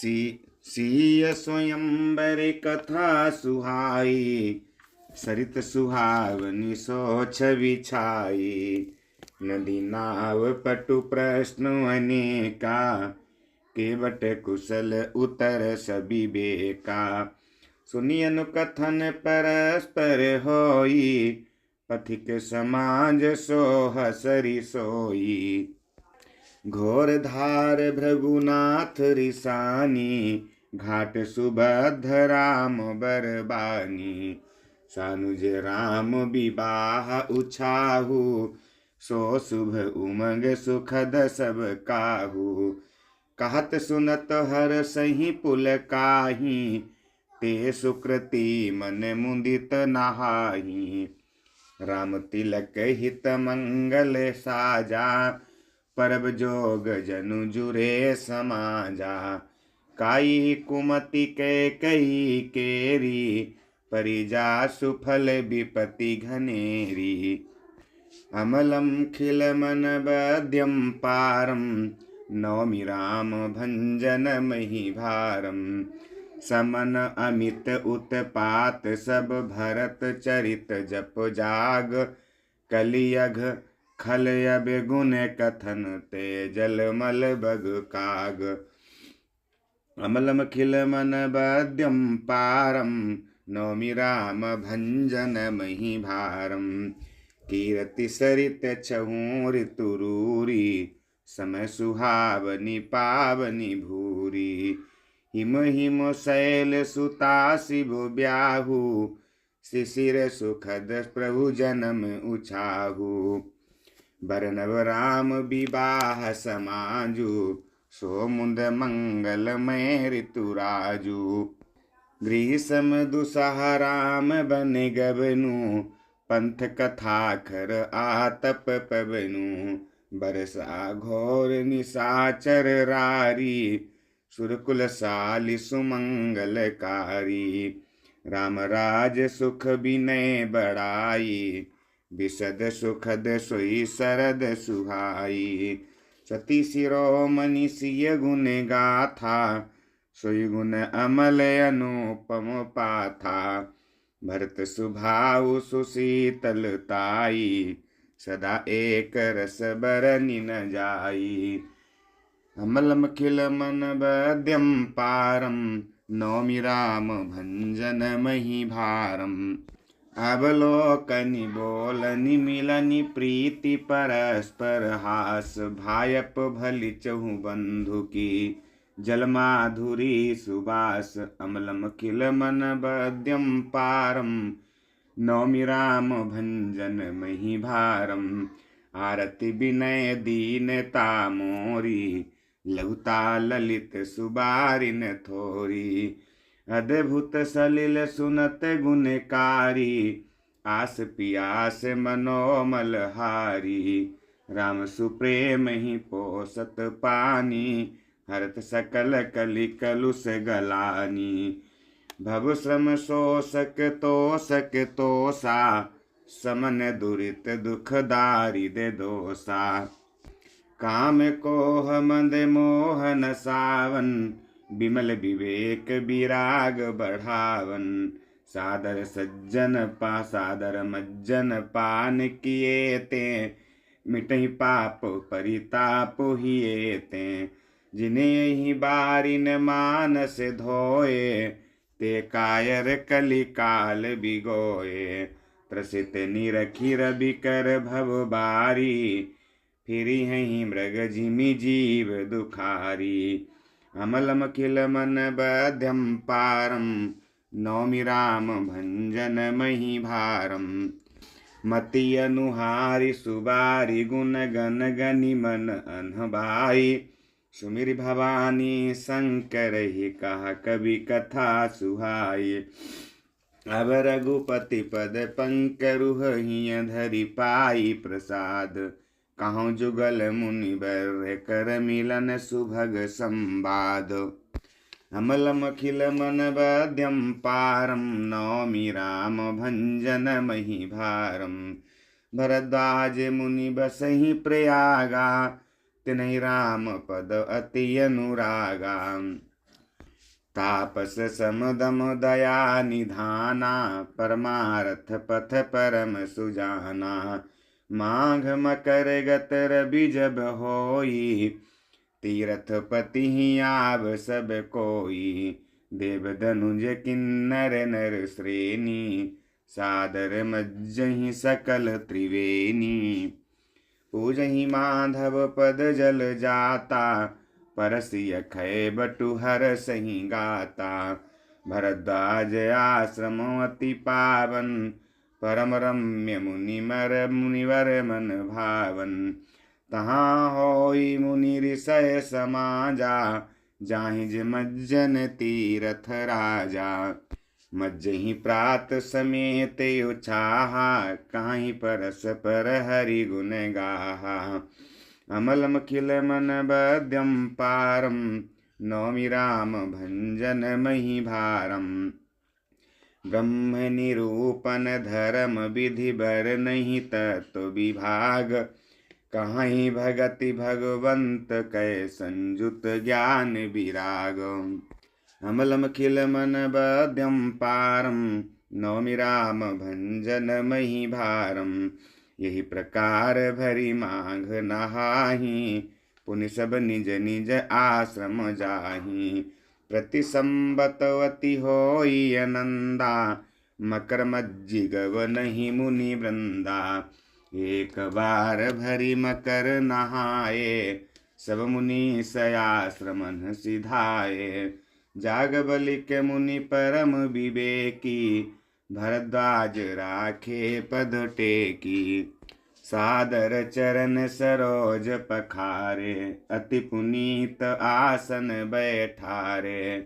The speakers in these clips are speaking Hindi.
सीय स्वयंवर कथा सुहाई, सरित सुहावनी सो छवि छाई। नदी नाव पटु प्रश्न अनेका, केवट कुशल उत्तर सभी बेका। सुनि अनुकथन परस्पर होई, पथिक समाज सो हसरि सोई। घोर धार भृगुनाथ रिसानी, घाट सुभद्र राम बरबानी। सानुज राम विवाह उछाहु, सो शुभ उमंग सुखद सब काहू। कहत सुनत हर सही पुलकाही, ते सुकृति मन मुदित नहाही। राम तिलक हित मंगल साजा, परब जोग जनु जुरे समाजा। काई कुमति के कही केरी, परिजा सुफल विपति घनेरी। अमलम खिल मन बद्यम पारम, नौमि राम भंजन मही भारम। समन अमित उत्पात सब भरत चरित जप जाग। कलियघ खल अब गुण कथन, ते जलमल बग काग। अमलम खिल मन बद्यम पारम, नौमि राम भंजन मही भारम। कीरति सरित छहु ऋतुरूरी, समय सुहावनी पावनी भूरी। हिम हिम शैल सुता शिव ब्याहु, शिशिर सुखद प्रभु जन्म उछाहु। बरनव राम विवाह समाजु, सो मुद मंगलमय ऋतुराजु। ग्रीष्म दुसह राम बन गबनु, पंथ कथा खर आतप पवनु। बरसा घोर निशाचर रारी, सुरकुल साली सुमंगलकारी। राम राज सुख विनय बड़ाई, विशद सुखद सोई सरद सुहाई। सती शिरोमणि सिय गुण गाथा, सोई गुण अमल अनुपम पाथा। भरत सुभाउ सुशीतलताई, सदा एक रस बरनि न जाई। अमलम खिल मन बद्यम पारम, नौमि राम भंजन मही भारम। अवलोकनि बोलनि मिलनि प्रीति, परस्पर हास भायप भलि चहु बंधु की। जल माधुरी सुबास, अमलम खिल मन बद्यम पारम। नौमि राम भंजन मही भारम। आरति विनय दीनता मोरी, लघुता ललित सुबारिन थोरी। अद्भुत सलिल सुनत गुणकारी, आस पियास मनोमल हारी। राम सुप्रेम ही पोसत पानी, हरत सकल कलि कलुष गलानी। भव श्रम शोषक तोषक तोषा, समन दुरित दुख दारिद्र दोषा। काम कोह मद मोहन सावन, विमल विवेक विराग बढ़ावन। सादर मज्जन पान किए ते, मिटहि पाप परिताप हिए ते। जिन्हें ही बारिन मानस धोए, ते कायर कलि काल बिगोए। त्रसित निरखी रवि कर भव बारी, फिरी हैं मृग जिमि जीव दुखारी। अमलम खिल मन बद्यम पारम, नौमि राम भंजन मही भारम। मति अनुहारी सुबारी, गुण गण गनि मन अनभाई। सुमिर भवानी शंकर ही, कहा कवि कथा सुहाई। अब रघुपति पद पंकरुह हिय धरि पाई प्रसाद। कहूँ जुगल मुनि बर कर मिलन सुभग संवाद। अमलम खिल मन बद्यम पारम, नौमि राम भंजन मही भारम। भरद्वाज मुनि बसहि प्रयागा, तिन्हि राम पद अति अनुरागा। तापस समदम दया निधाना, परमार्थ पथ परम सुजाना। माघ मकर गत रवि जब होई, तीर्थ पति ही आव सब कोई। देव धनुज किन्नर नर श्रेणी, सादर मज्जहि सकल त्रिवेणी। पूजहि माधव पद जल जाता, परसिय खय बटु हर सही गाता। भरद्वाज आश्रम अति पावन, परम रम्य मुनिवर मन भावन। तहाँ होई मुनि ऋषय समाजा, जाहिज मज्जन तीरथ राजा। मज्जहि प्रात समेत उछाहा, काहि परस पर हरि गुण गाहा। अमलम खिल मन बद्यम पारम, नौमि राम भंजन मही भारम। ब्रह्म निरूपण धर्म विधि बर नहीं तत्व विभाग, कहीं भगति भगवंत कै संयुत ज्ञान विराग। अमलम खिल मन बद्यम पारम, नौमि राम भंजन मही भारम। यही प्रकार भरी माघ नहाही, पुनि सब निज निज आश्रम जाही। प्रति संबतवती होई आनंदा, मकर मज्जि गव नहीं मुनि वृंदा। एक बार भरी मकर नहाए, सब मुनि सयाश्रमन सिधाए। जाग बलि के मुनि परम विवेकी, भरद्वाज राखे पद टेकी। सादर चरण सरोज पखारे, अति पुनीत आसन बैठारे।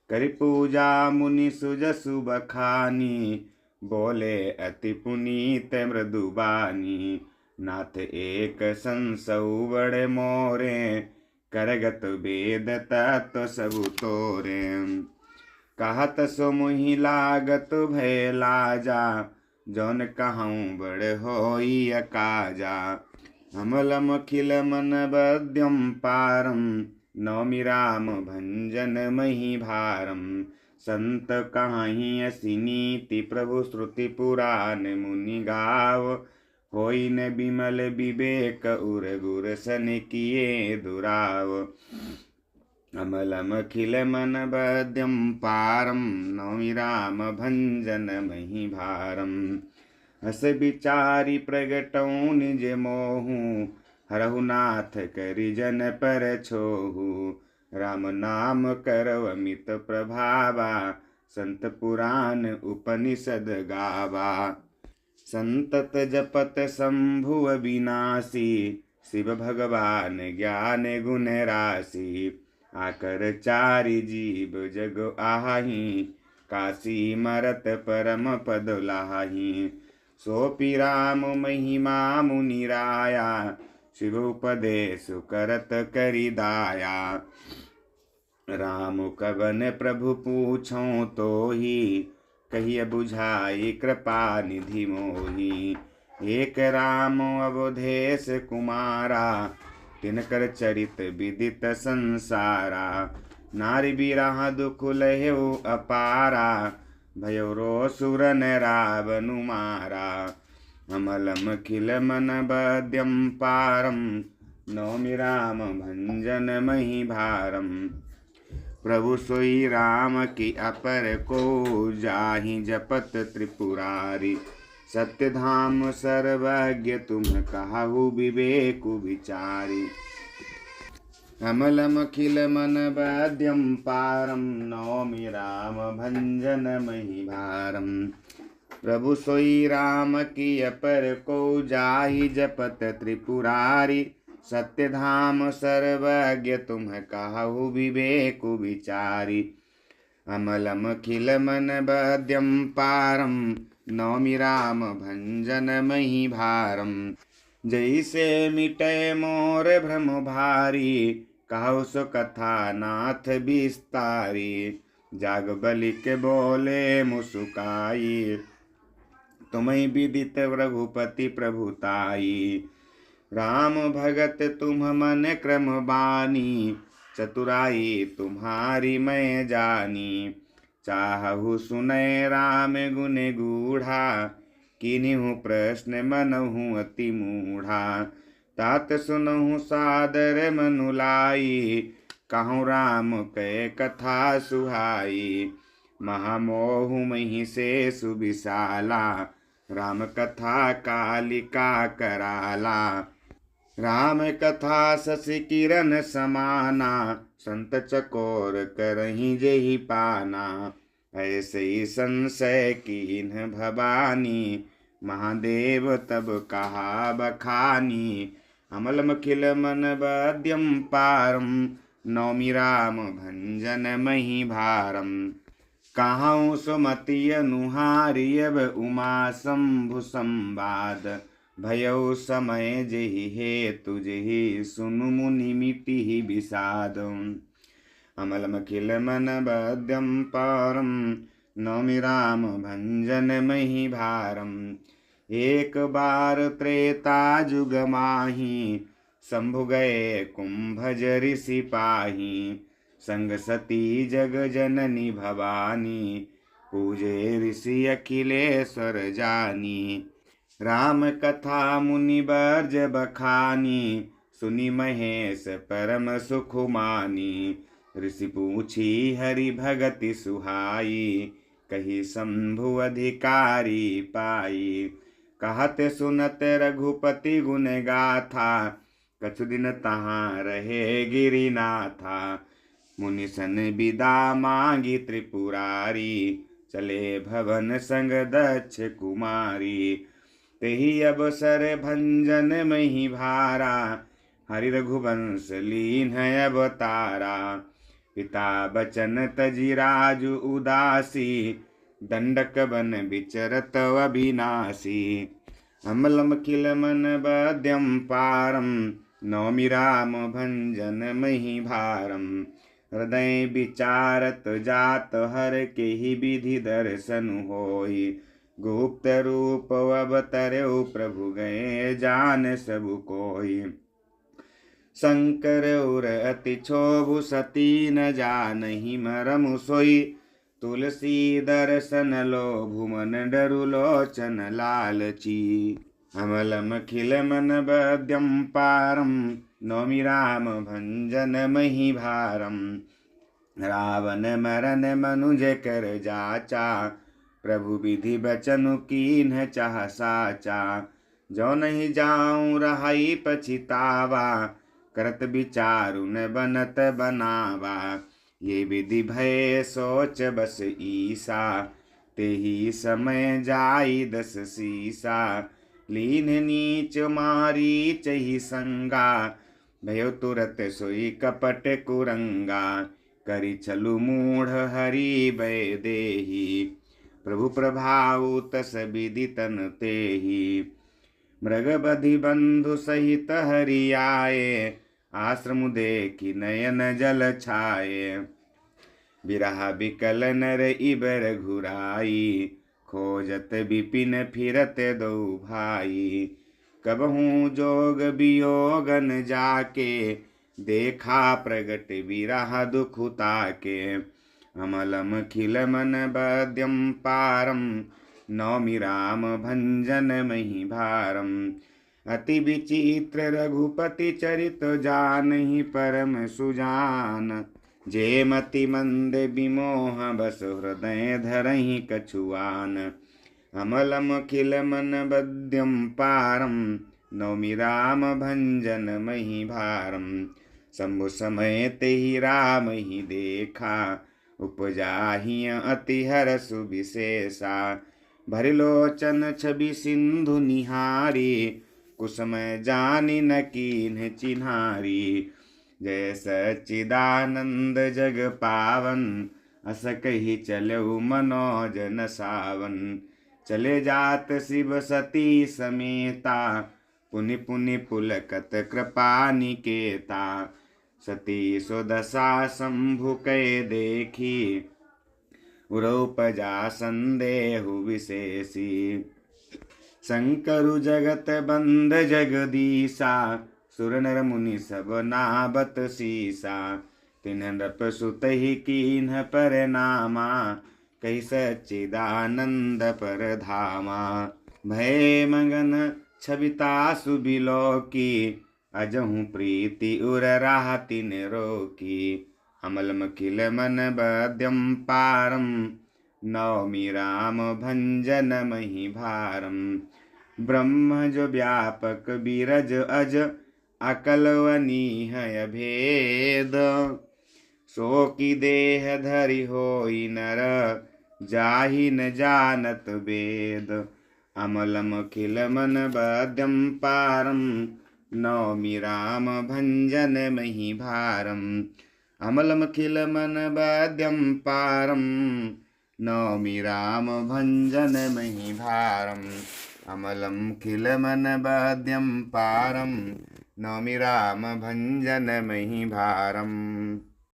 करि पूजा मुनि सुजसु बखानी, बोले अति पुनीत मृदुबानी। नाथ एक संसौ बड़े मोरे, करगत वेद तत्व सबु तोरे। कहत सो मुहि लागत भय लाजा, जौन कहूँ बड़ होई अकाजा। अमलम खिल मन बद्यम पारम, नौमि राम भंजन मही भारम। संत कहाही असी नीति, प्रभु श्रुति पुराण मुनि गाव। होई न बिमल विवेक, उर गुर सन किए दुराव। अमलम खिल मन बद्यम पारम, नौमि राम भंजन मही भारम। हस विचारी प्रगटौ निज मोहु, हरहु नाथ करि जन पर छोहु। राम नाम करव अमित प्रभावा, संत पुराण उपनिषद गावा। संतत जपत शंभु अविनाशी, शिव भगवान ज्ञान गुण राशि। आकर चारि जीव जग आही, काशी मरत परम पद लाही। सोपि राम महिमा मुनि राया, शिव उपदेश करत करि दाया। राम कवन प्रभु पूछौ तोहि, कहिय बुझाई कृपा निधि मोहि। एक राम अवधेश कुमारा, तिनकर चरित विदित संसारा। नारी बिरह दुख लहेउ अपारा, भयो रोसुरन रावनु मारा। अमलम खिल मन बद्यम पारम, नौमि राम भंजन मही भारम। प्रभु सोई राम की अपर को, जाहि जपत त्रिपुरारी। सत्य धाम सर्वज्ञ तुम कहु, विवेकु विचारी। अमलम खिल मन बद्यम पारम, नौमि राम भंजन मही भारम। प्रभु सोई राम की अपर को, जाहि जपत त्रिपुरारी। सत्य धाम सर्वज्ञ तुम कहु, विवेकु विचारी। अमलम खिल मन बद्यम पारम, नौमि राम भंजन मही भारम। जैसे मिटय मोर भ्रम भारी, कहु सो कथा नाथ विस्तारी। जाग बलि के बोले मुसुकाई, तुम्हि विदित रघुपति प्रभुताई। राम भगत तुम मन क्रम बानी, चतुराई तुम्हारी मैं जानी। चाहु सुनय राम गुण गूढ़ा, किन्हु प्रश्न मनहु अति मूढ़ा। तात सुनहु सादर मनु लाई, कहूँ राम कै कथा सुहाई। महामोहु मही से सुविशाला, राम कथा कालिका कराला। राम कथा शशि किरण समाना, संत चकोर करही जेहि पाना। ऐसे ही संशय कीन्ह भवानी, महादेव तब कहा बखानी। अमल मखिल मन बद्यम पारम, नौमि राम भंजन मही भारम। कहाऊँ सुमति अनुहारी अब उमा शंभु संवाद। भयो समय जेहि हेतु जेहि, सुनु मुनि मिटि विषाद। अमल मखिल मन बद्यम पारम, नौमि राम भंजन मही भारम। एक बार त्रेता जुग माही, शंभु गए कुंभज ऋषि पाही। संग सती जग जननी भवानी, पूजे ऋषि अखिलेश्वर जानी। राम कथा मुनि बर्ज बखानी, सुनि महेश परम सुख मानी। ऋषि पूछी हरि भगति सुहाई, कही शंभु अधिकारी पाई। कहत सुनत रघुपति गुण गाथा, कछु दिन तहाँ रहे गिरिनाथा। मुनि सन विदा मांगी त्रिपुरारी, चले भवन संग दक्ष कुमारी। तेहि अवसर भंजन मही भारा, हरि रघुवंश लीन अवतारा। पिता बचन तजि राजु उदासी, दंडक बन विचरत अविनाशी। अमल मखिल मन बद्यम पारम, नौमि राम भंजन मही भारम। हृदय विचारत जात हर केहि विधि दर्शन होई। गुप्त रूप अवतरौ प्रभु गए जान सब कोई। शंकर उर अति क्षोभु सती न जानहि मरमु सोई। तुलसी दर्शन लोभु मन डरु लोचन लालची। अमल मखिल मन बद्यम पारम, नौमि राम भंजन मही भारम। रावण मरन मनुज कर जाचा, प्रभु विधि बचनु कीन्ह चाह साचा। जो नहीं जाऊं रहाई पछितावा, करत विचारु न बनत बनावा। ये विधि भय सोच बस ईसा, तेहि समय जाई दस सीसा। लीन नीच मारी चही संगा, भयो तुरत सोई कपट कुरंगा। करि छलु मूढ़ हरि भय देहि, प्रभु प्रभाउ तस विधि तन तेहि। मृग बधि बंधु सहित हरि आए, आश्रम देखि नयन जल छाए। बिरहा बिकल नर इबर घुराई, खोजत विपिन फिरत दो भाई। कबहू जोग वियोगन जाके, देखा प्रगट विरह दुख ताके। अमलम खिल मन बद्यम पारम, नौमि राम भंजन मही भारम। अति विचित्र रघुपति चरित जानहि परम सुजान। जे मति मंद विमोह बस हृदय धरहि कछुआन। अमलम खिल मन बद्यम पारम, नौमि राम भंजन मही भारम। शंभु समय तेहि राम ही देखा, उपजाहि अति हरसु विशेषा। भरिलोचन छवि सिंधु निहारी, कुसमय जानि न कीन्ह चिन्हारी। जय सच्चिदानंद जग पावन, अस कहि चलऊ मनोज न सावन। चले जात शिव सती समेता, पुनि पुनि पुलकत कृपा निकेता। सती सुदशा शंभु कै देखी, उरौपजा संदेहु विशेषी। शंकरु जगत बंद जगदीशा, सुर नर मुनि सब नाबत सीसा। तिन्ह नृपसुतहि कीन्ह परनामा कहि सच्चिदानंद परधामा भय मगन छवितासु बिलोकी अजहु प्रीति उर राहति निरोकी अमलमखिल मन बद्यम पारम नौमि राम भंजन मही भारम ब्रह्म जो व्यापक बीरज अज अकलवनीह भेद सो की देह धरि होई नर जाहि न जानत वेद अमलम खिल मन बद्यम पारम नौमि राम भंजन मही भारम अमलम खिल मन बद्यम पारम नौमि राम भंजन मही भारम अमलम खिल मन बद्यम पारम नौमि राम भंजन मही भारम।